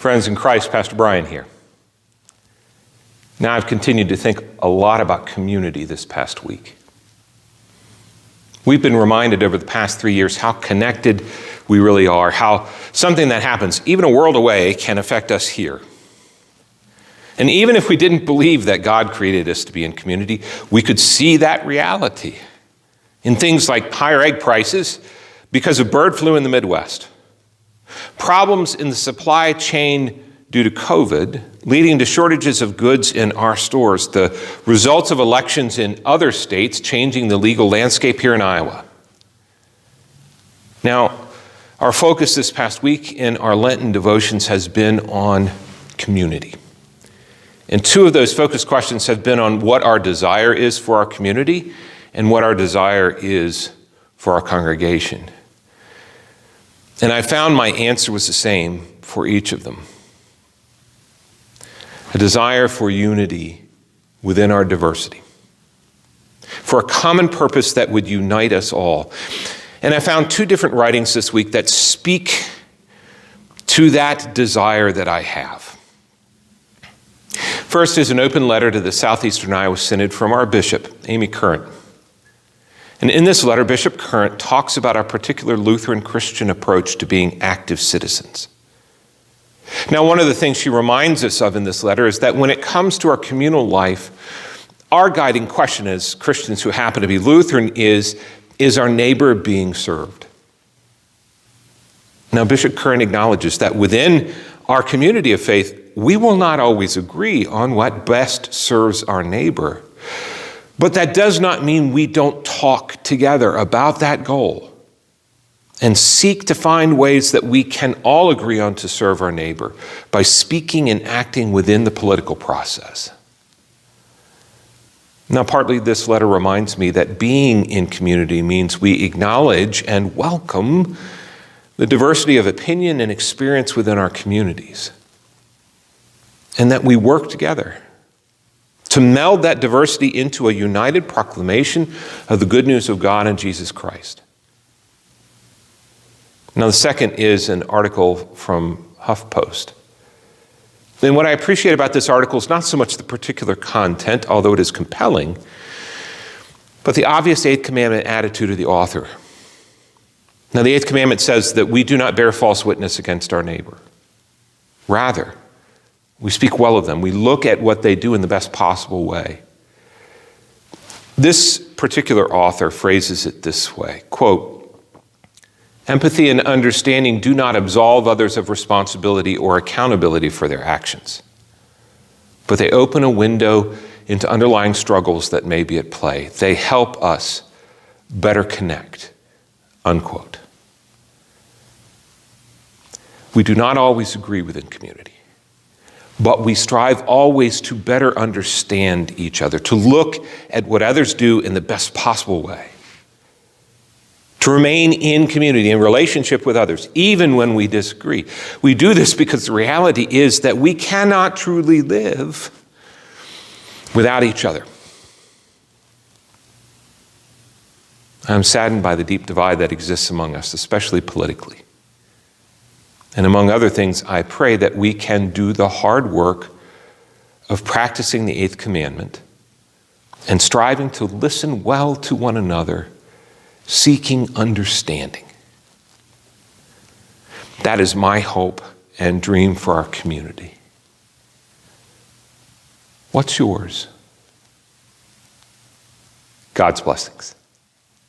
Friends in Christ, Pastor Brian here. Now, I've continued to think a lot about community this past week. We've been reminded over the past 3 years how connected we really are, how something that happens even a world away can affect us here. And even if we didn't believe that God created us to be in community, we could see that reality in things like higher egg prices because of bird flu in the Midwest, problems in the supply chain due to COVID, leading to shortages of goods in our stores, the results of elections in other states changing the legal landscape here in Iowa. Now, our focus this past week in our Lenten devotions has been on community. And two of those focus questions have been on what our desire is for our community and what our desire is for our congregation. And I found my answer was the same for each of them. A desire for unity within our diversity, for a common purpose that would unite us all. And I found two different writings this week that speak to that desire that I have. First is an open letter to the Southeastern Iowa Synod from our bishop, Amy Current. And in this letter, Bishop Current talks about our particular Lutheran Christian approach to being active citizens. Now, one of the things she reminds us of in this letter is that when it comes to our communal life, our guiding question as Christians who happen to be Lutheran is our neighbor being served? Now, Bishop Current acknowledges that within our community of faith, we will not always agree on what best serves our neighbor. But that does not mean we don't talk together about that goal and seek to find ways that we can all agree on to serve our neighbor by speaking and acting within the political process. Now, partly this letter reminds me that being in community means we acknowledge and welcome the diversity of opinion and experience within our communities, and that we work together to meld that diversity into a united proclamation of the good news of God and Jesus Christ. Now, the second is an article from HuffPost. And what I appreciate about this article is not so much the particular content, although it is compelling, but the obvious Eighth Commandment attitude of the author. Now, the Eighth Commandment says that we do not bear false witness against our neighbor. Rather, we speak well of them. We look at what they do in the best possible way. This particular author phrases it this way, quote, "Empathy and understanding do not absolve others of responsibility or accountability for their actions, but they open a window into underlying struggles that may be at play. They help us better connect," unquote. We do not always agree within community, but we strive always to better understand each other, to look at what others do in the best possible way, to remain in community, in relationship with others, even when we disagree. We do this because the reality is that we cannot truly live without each other. I'm saddened by the deep divide that exists among us, especially politically. And among other things, I pray that we can do the hard work of practicing the Eighth Commandment and striving to listen well to one another, seeking understanding. That is my hope and dream for our community. What's yours? God's blessings.